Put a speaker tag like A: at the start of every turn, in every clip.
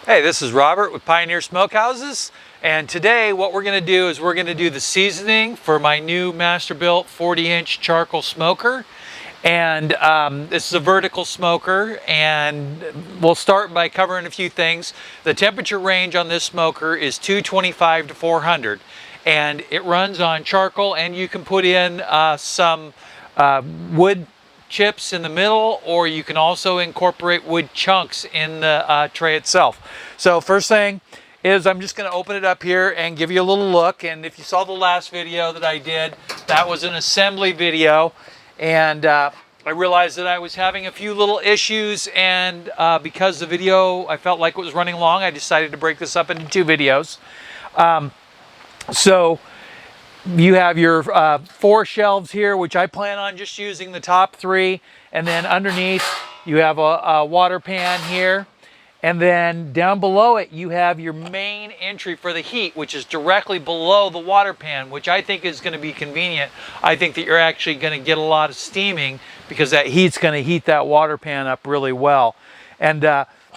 A: Hey, this is Robert with Pioneer Smokehouses, and today what we're going to do is we're going to do the seasoning for my new Masterbuilt 40-inch charcoal smoker. And this is a vertical smoker, and we'll start by covering a few things. The temperature range on this smoker is 225 to 400, and it runs on charcoal, and you can put in some wood chips in the middle, or you can also incorporate wood chunks in the tray itself. So first thing is I'm just going to open it up here and give you a little look. And if you saw the last video that I did, that was an assembly video, and I realized that I was having a few little issues, and because the video I felt like it was running long, I decided to break this up into two videos. So you have your 4 shelves here, which I plan on just using the top 3, and then underneath you have a water pan here, and then down below it you have your main entry for the heat, which is directly below the water pan, which I think is going to be convenient. I think that you're actually going to get a lot of steaming because that heat's going to heat that water pan up really well. And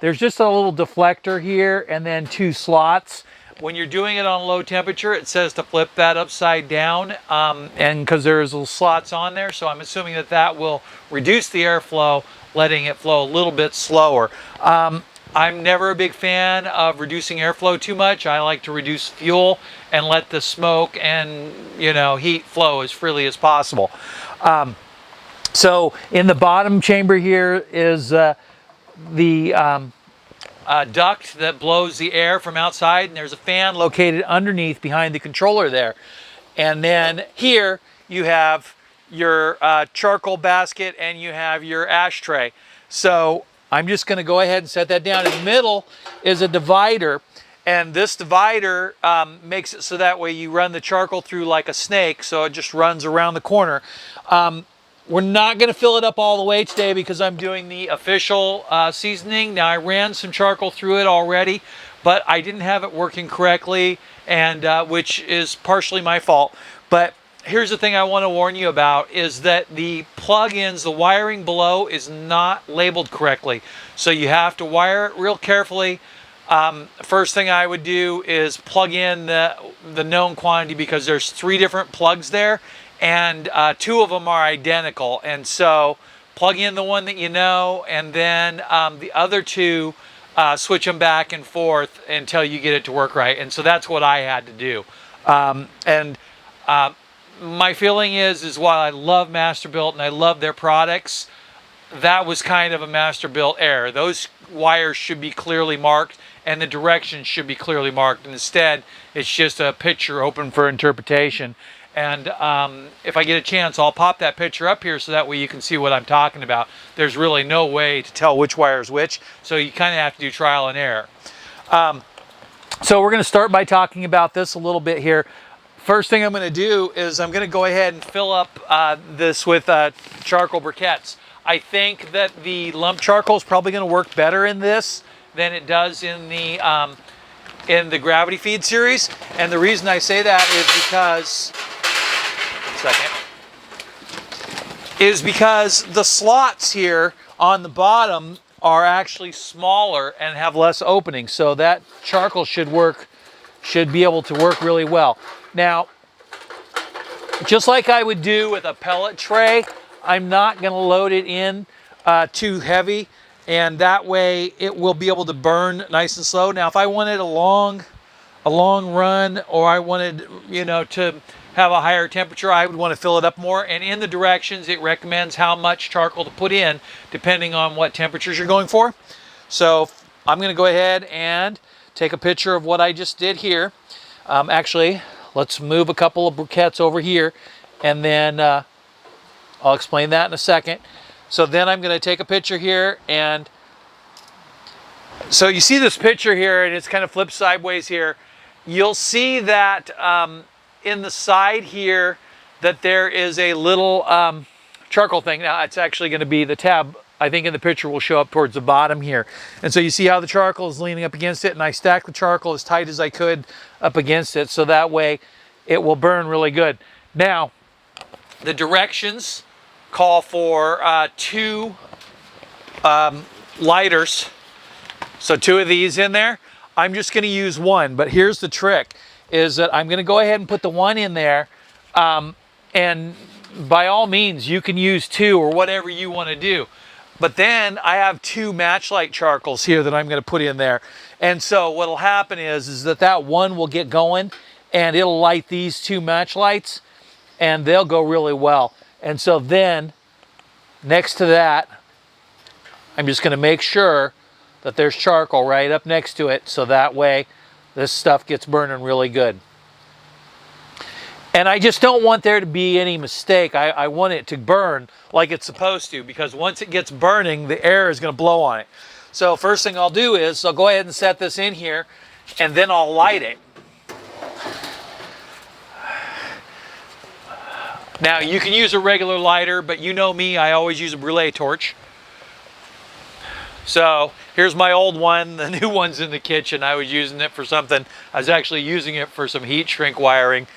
A: there's just a little deflector here, and then 2 slots. When you're doing it on low temperature, it says to flip that upside down, and because there's little slots on there, so I'm assuming that that will reduce the airflow, letting it flow a little bit slower. I'm never a big fan of reducing airflow too much. I like to reduce fuel and let the smoke and heat flow as freely as possible. So in the bottom chamber here is the duct that blows the air from outside, and there's a fan located underneath behind the controller there. And then here you have your charcoal basket, and you have your ashtray. So I'm just going to go ahead and set that down. In the middle is a divider, and this divider makes it so that way you run the charcoal through like a snake, so it just runs around the corner. We're not going to fill it up all the way today because I'm doing the official seasoning. Now, I ran some charcoal through it already, but I didn't have it working correctly, and which is partially my fault. But here's the thing I want to warn you about is that the plug-ins, the wiring below is not labeled correctly. So you have to wire it real carefully. First thing I would do is plug in the known quantity, because there's 3 different plugs there, and 2 of them are identical. And so plug in the one that you know, and then the other 2, switch them back and forth until you get it to work right. And so that's what I had to do. My feeling is while I love Masterbuilt and I love their products, that was kind of a Masterbuilt error. Those wires should be clearly marked, and the directions should be clearly marked. And instead, it's just a picture open for interpretation. And if I get a chance, I'll pop that picture up here so that way you can see what I'm talking about. There's really no way to tell which wire is which, so you kind of have to do trial and error. So we're going to start by talking about this a little bit here. First thing I'm going to do is I'm going to go ahead and fill up this with charcoal briquettes. I think that the lump charcoal is probably going to work better in this than it does in the Gravity Feed series. And the reason I say that is because the slots here on the bottom are actually smaller and have less openings. So that charcoal should be able to work really well. Now, just like I would do with a pellet tray, I'm not going to load it in too heavy, and that way it will be able to burn nice and slow. Now, if I wanted a long run, or I wanted to have a higher temperature, I would want to fill it up more. And in the directions, it recommends how much charcoal to put in depending on what temperatures you're going for. So I'm going to go ahead and take a picture of what I just did here. Actually, let's move a couple of briquettes over here, and then I'll explain that in a second. So then I'm going to take a picture here, and so you see this picture here, and it's kind of flipped sideways here. You'll see that in the side here that there is a little charcoal thing. Now, it's actually going to be the tab, I think, in the picture will show up towards the bottom here. And so you see how the charcoal is leaning up against it, and I stacked the charcoal as tight as I could up against it, so that way it will burn really good. Now, the directions call for 2 lighters. So 2 of these in there. I'm just going to use 1, but here's the trick, is that I'm going to go ahead and put the 1 in there, and by all means, you can use 2 or whatever you want to do. But then I have 2 matchlight charcoals here that I'm going to put in there. And so what'll happen is that 1 will get going, and it'll light these 2 matchlights, and they'll go really well. And so then, next to that, I'm just going to make sure that there's charcoal right up next to it, so that way this stuff gets burning really good. And I just don't want there to be any mistake. I want it to burn like it's supposed to, because once it gets burning, the air is going to blow on it. So first thing I'll do is I'll go ahead and set this in here, and then I'll light it. Now you can use a regular lighter, but you know me, I always use a brûlée torch. So here's my old one. The new one's in the kitchen. I was using it for something. I was actually using it for some heat shrink wiring.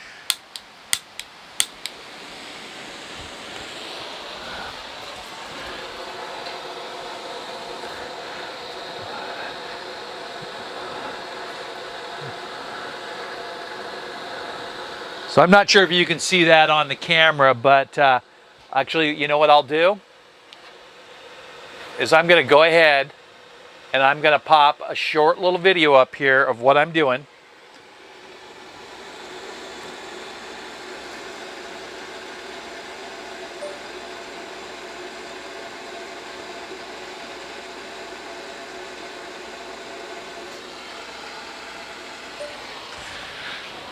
A: So I'm not sure if you can see that on the camera, but actually, you know what I'll do? Is I'm going to go ahead and I'm going to pop a short little video up here of what I'm doing.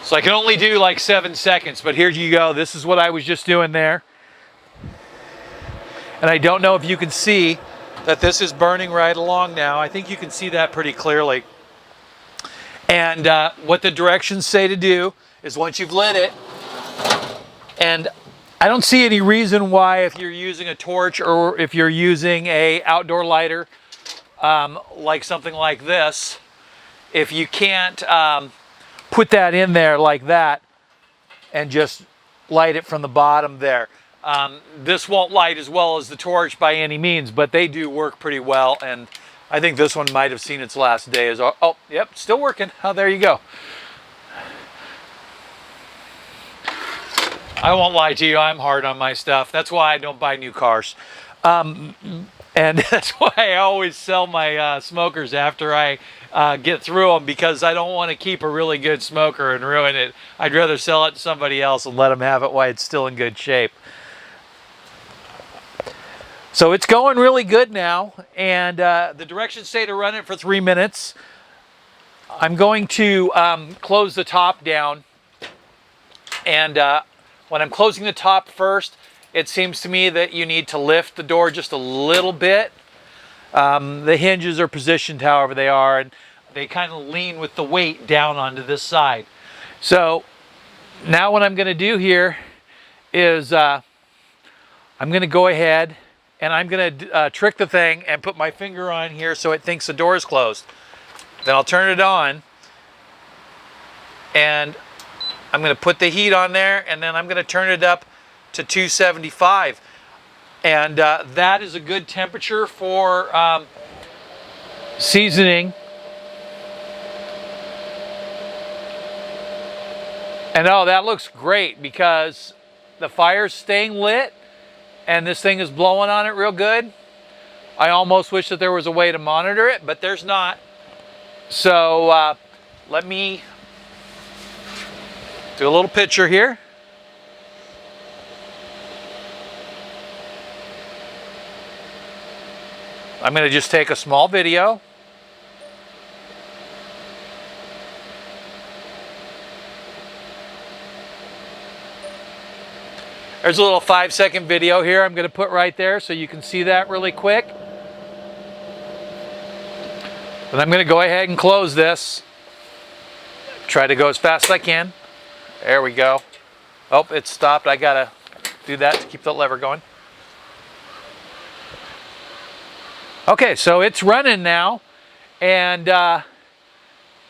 A: So I can only do like 7 seconds, but here you go. This is what I was just doing there. And I don't know if you can see that this is burning right along now. I think you can see that pretty clearly. And what the directions say to do is once you've lit it, and I don't see any reason why, if you're using a torch or if you're using a outdoor lighter, like something like this, if you can't put that in there like that and just light it from the bottom there. This won't light as well as the torch by any means, but they do work pretty well, and I think this one might have seen its last day. Oh, yep, still working. Oh, there you go. I won't lie to you, I'm hard on my stuff. That's why I don't buy new cars. And that's why I always sell my smokers after I get through them, because I don't want to keep a really good smoker and ruin it. I'd rather sell it to somebody else and let them have it while it's still in good shape. So it's going really good now, and the directions say to run it for 3 minutes. I'm going to close the top down, and when I'm closing the top first, it seems to me that you need to lift the door just a little bit. The hinges are positioned however they are, and they kind of lean with the weight down onto this side. So now what I'm going to do here is I'm going to go ahead and I'm going to trick the thing and put my finger on here so it thinks the door is closed. Then I'll turn it on, and I'm going to put the heat on there, and then I'm going to turn it up to 275. And that is a good temperature for seasoning. And oh, that looks great because the fire's staying lit and this thing is blowing on it real good. I almost wish that there was a way to monitor it, but there's not. So let me do a little picture here. I'm going to just take a small video. There's a little 5-second video here I'm going to put right there so you can see that really quick. And I'm going to go ahead and close this. Try to go as fast as I can. There we go. Oh, it stopped. I got to do that to keep the lever going. Okay, so it's running now, and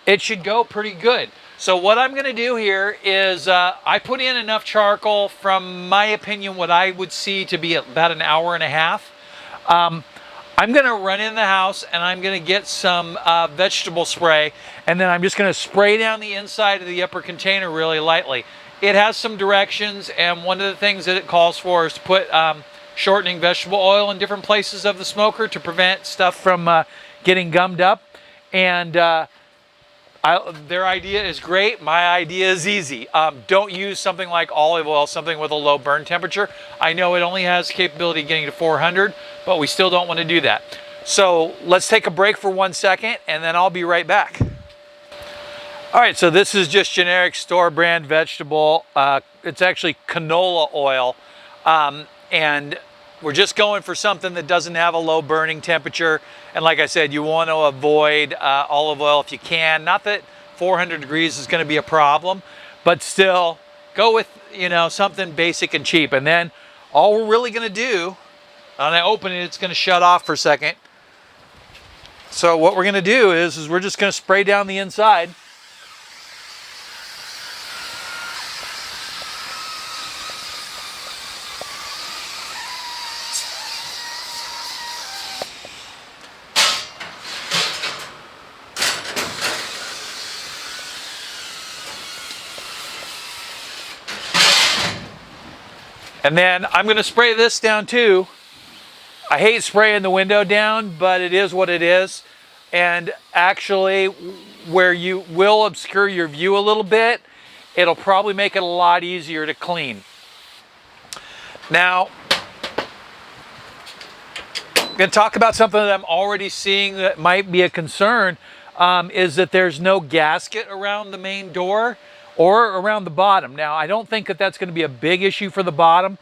A: it should go pretty good. So what I'm going to do here is I put in enough charcoal, from my opinion, what I would see to be about an hour and a half. I'm going to run in the house and I'm going to get some vegetable spray, and then I'm just going to spray down the inside of the upper container really lightly. It has some directions, and one of the things that it calls for is to put shortening vegetable oil in different places of the smoker to prevent stuff from getting gummed up. And their idea is great. My idea is easy. Don't use something like olive oil, something with a low burn temperature. I know it only has capability of getting to 400, but we still don't want to do that. So let's take a break for 1 second, and then I'll be right back. All right, so this is just generic store brand vegetable. It's actually canola oil. And we're just going for something that doesn't have a low burning temperature. And like I said, you want to avoid olive oil if you can. Not that 400 degrees is going to be a problem, but still go with, you know, something basic and cheap. And then all we're really going to do, when I open it, it's going to shut off for a second. So what we're going to do is we're just going to spray down the inside. And then I'm going to spray this down too. I hate spraying the window down, but it is what it is. And actually, where you will obscure your view a little bit, it'll probably make it a lot easier to clean. Now, I'm going to talk about something that I'm already seeing that might be a concern, is that there's no gasket around the main door or around the bottom. Now, I don't think that that's going to be a big issue for the bottom,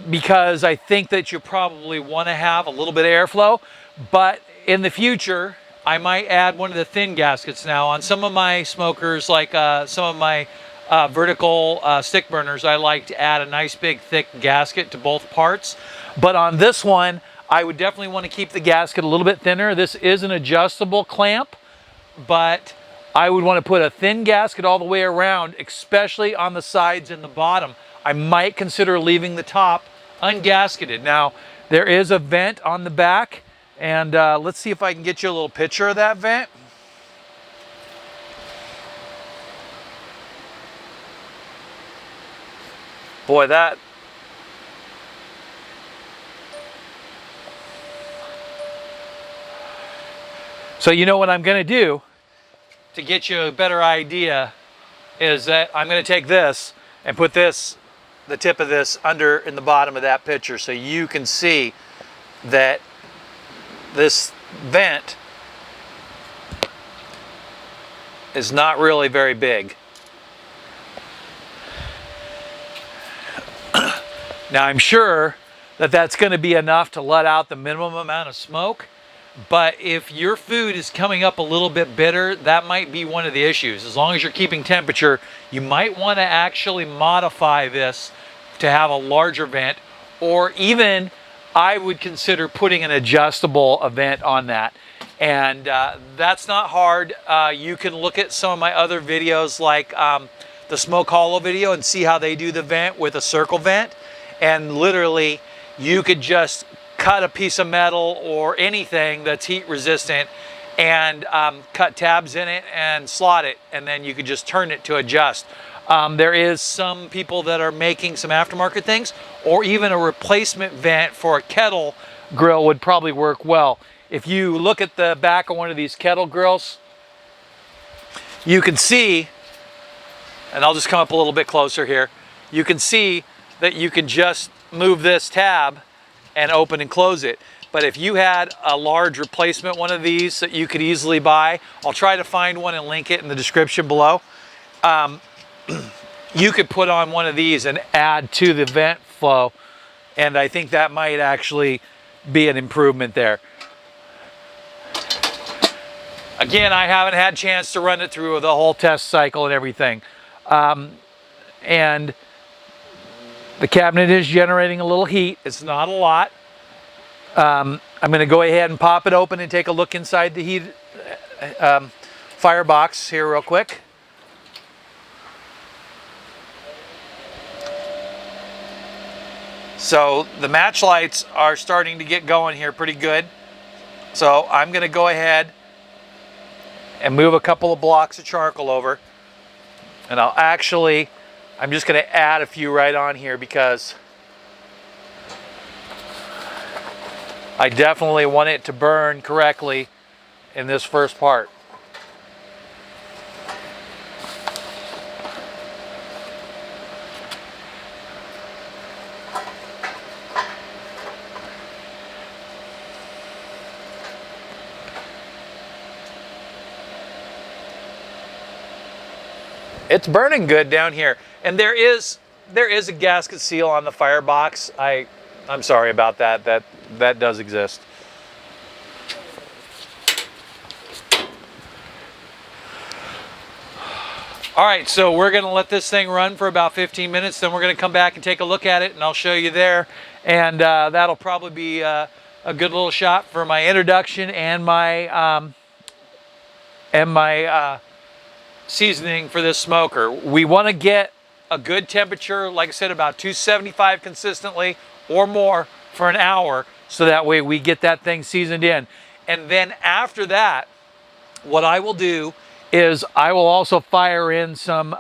A: because I think that you probably want to have a little bit of airflow, but in the future, I might add one of the thin gaskets. Now, on some of my smokers, like some of my vertical stick burners, I like to add a nice big thick gasket to both parts. But on this one, I would definitely want to keep the gasket a little bit thinner. This is an adjustable clamp, but I would want to put a thin gasket all the way around, especially on the sides and the bottom. I might consider leaving the top ungasketed. Now, there is a vent on the back, and let's see if I can get you a little picture of that vent. Boy, that... So you know what I'm going to do to get you a better idea is that I'm going to take this and put this, the tip of this, under in the bottom of that picture, so you can see that this vent is not really very big. Now, I'm sure that that's going to be enough to let out the minimum amount of smoke. But if your food is coming up a little bit bitter, that might be one of the issues. As long as you're keeping temperature, you might want to actually modify this to have a larger vent, or even I would consider putting an adjustable vent on that. And that's not hard. You can look at some of my other videos, like the Smoke Hollow video, and see how they do the vent with a circle vent. And literally, you could just cut a piece of metal or anything that's heat resistant and cut tabs in it and slot it, and then you could just turn it to adjust. There is some people that are making some aftermarket things, or even a replacement vent for a kettle grill would probably work well. If you look at the back of one of these kettle grills, you can see, and I'll just come up a little bit closer here, you can see that you can just move this tab and open and close it. But if you had a large replacement one of these that you could easily buy, I'll try to find one and link it in the description below. You could put on one of these and add to the vent flow, and I think that might actually be an improvement there. Again, I haven't had a chance to run it through the whole test cycle and everything. And the cabinet is generating a little heat. It's not a lot. I'm going to go ahead and pop it open and take a look inside the heat firebox here real quick. So the match lights are starting to get going here pretty good. So I'm going to go ahead and move a couple of blocks of charcoal over. And I'm just going to add a few right on here because I definitely want it to burn correctly in this first part. It's burning good down here, and there is a gasket seal on the firebox. I'm sorry about that. That does exist. All right, so we're going to let this thing run for about 15 minutes. Then we're going to come back and take a look at it, and I'll show you there. And that'll probably be a good little shot for my introduction and my seasoning for this smoker. We want to get a good temperature, like I said, about 275 consistently or more for an hour, so that way we get that thing seasoned in. And then after that, what I will do is I will also fire in some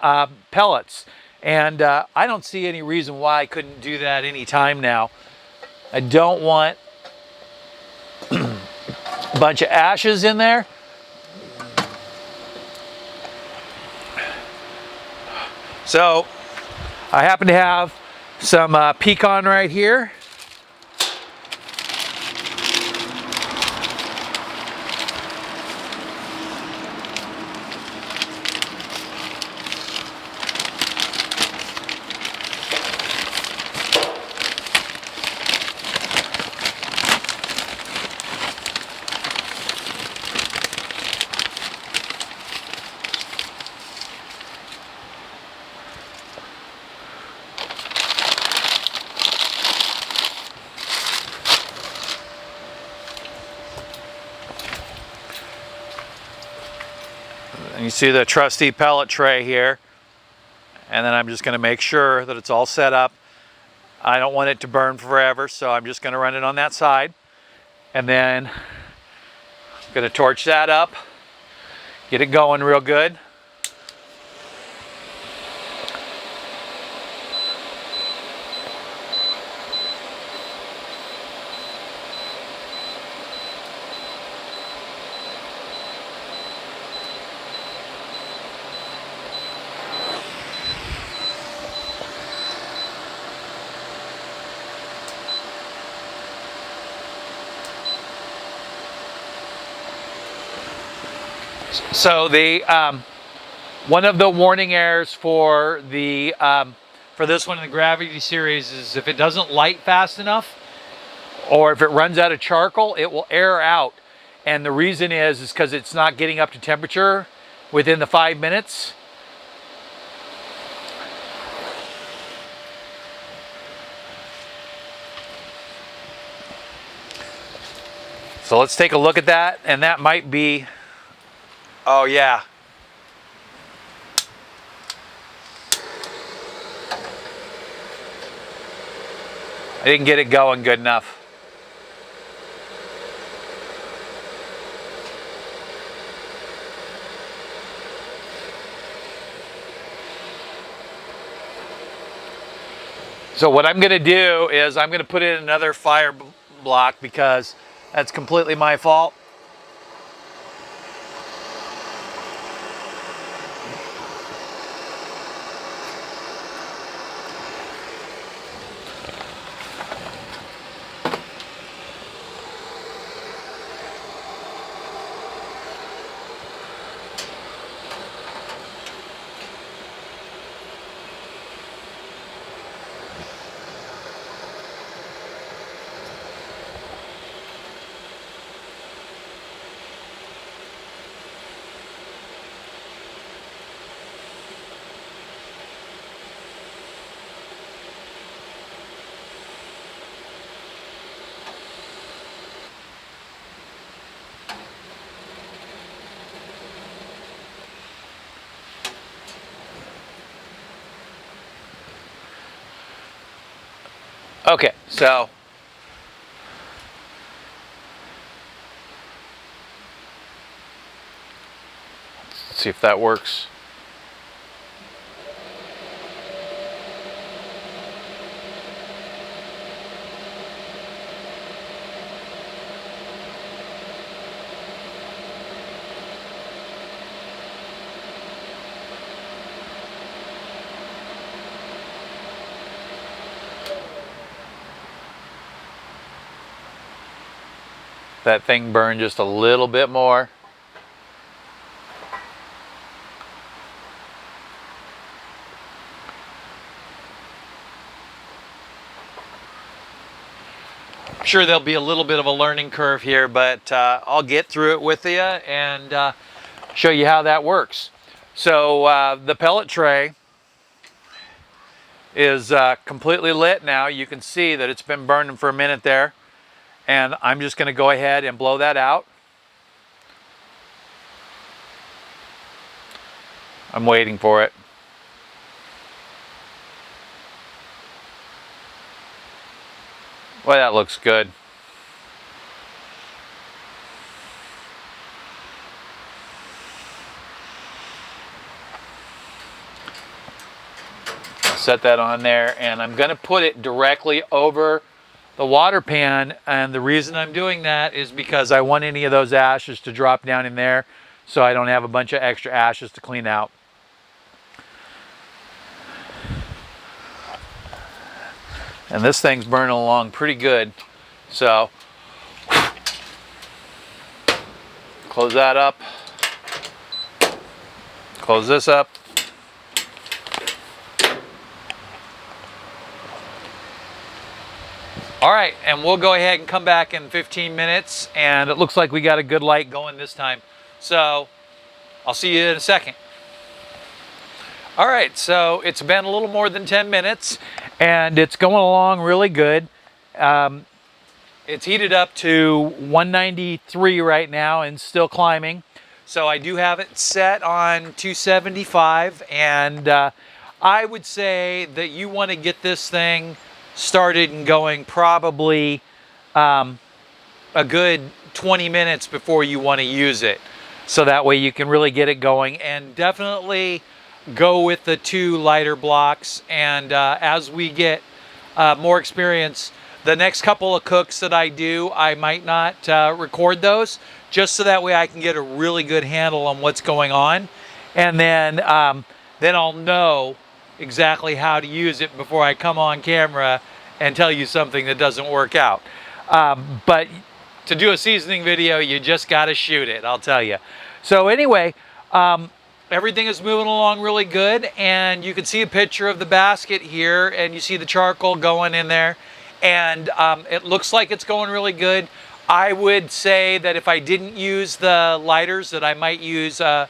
A: pellets. And I don't see any reason why I couldn't do that any time now. I don't want a bunch of ashes in there. So I happen to have some pecan right here. And you see the trusty pellet tray here. And then I'm just going to make sure that it's all set up. I don't want it to burn forever, so I'm just going to run it on that side. And then I'm going to torch that up, get it going real good. So the one of the warning errors for the for this one in the Gravity series is if it doesn't light fast enough, or if it runs out of charcoal, it will air out. And the reason is because it's not getting up to temperature within the 5 minutes. So let's take a look at that, and that might be, oh yeah. I didn't get it going good enough. So what I'm going to do is I'm going to put in another fire block because that's completely my fault. Okay, so let's see if that works. That thing burned just a little bit more. I'm sure there'll be a little bit of a learning curve here, but I'll get through it with you and show you how that works. So the pellet tray is completely lit now. You can see that it's been burning for a minute there. And I'm just going to go ahead and blow that out. I'm waiting for it. Well, that looks good. Set that on there, and I'm going to put it directly over the water pan, and the reason I'm doing that is because I want any of those ashes to drop down in there so I don't have a bunch of extra ashes to clean out. And this thing's burning along pretty good, so close that up, close this up. All right, and we'll go ahead and come back in 15 minutes, and it looks like we got a good light going this time. So I'll see you in a second. All right, so it's been a little more than 10 minutes, and it's going along really good. It's heated up to 193 right now and still climbing. So I do have it set on 275, and I would say that you want to get this thing started and going probably a good 20 minutes before you want to use it, so that way you can really get it going. And definitely go with the 2 lighter blocks, and as we get more experience, the next couple of cooks that I do, I might not record those, just so that way I can get a really good handle on what's going on, and then I'll know exactly how to use it before I come on camera and tell you something that doesn't work out. But to do a seasoning video, you just got to shoot it, I'll tell you. So anyway, everything is moving along really good, and you can see a picture of the basket here, and you see the charcoal going in there, and it looks like it's going really good. I would say that if I didn't use the lighters, that I might use a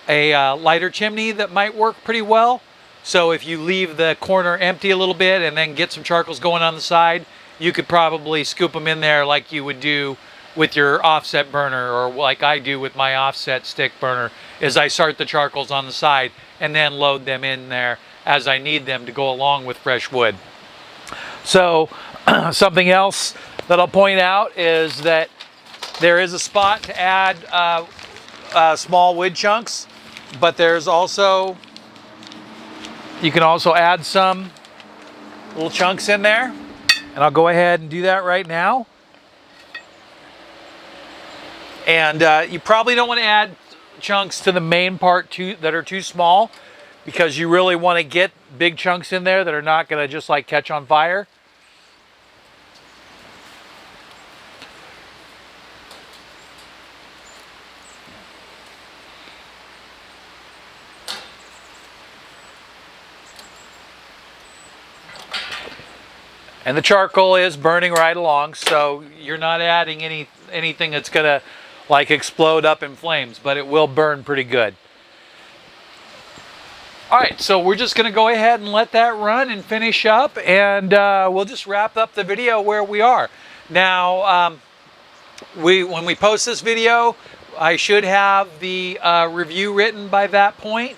A: lighter chimney that might work pretty well. So if you leave the corner empty a little bit and then get some charcoals going on the side, you could probably scoop them in there like you would do with your offset burner, or like I do with my offset stick burner, is I start the charcoals on the side and then load them in there as I need them to go along with fresh wood. So something else that I'll point out is that there is a spot to add small wood chunks, but there's also, you can also add some little chunks in there, and I'll go ahead and do that right now. And you probably don't want to add chunks to the main part that are too small, because you really want to get big chunks in there that are not going to just like catch on fire. And the charcoal is burning right along, so you're not adding anything that's gonna like explode up in flames, but it will burn pretty good. All right, so we're just gonna go ahead and let that run and finish up, and we'll just wrap up the video where we are. Now, when we post this video, I should have the review written by that point,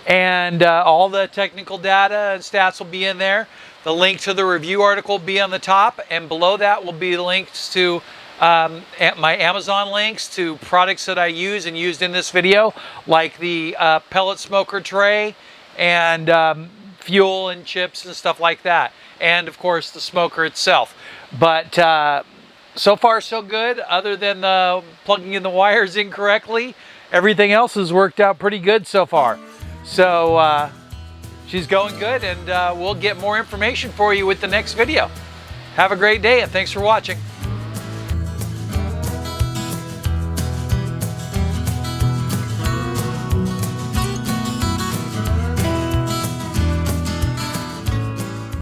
A: and all the technical data and stats will be in there. The link to the review article will be on the top, and below that will be links to my Amazon links to products that I use and used in this video, like the pellet smoker tray and fuel and chips and stuff like that, and of course the smoker itself. But so far so good, other than plugging in the wires incorrectly. Everything else has worked out pretty good so far. So she's going good, and we'll get more information for you with the next video. Have a great day, and thanks for watching.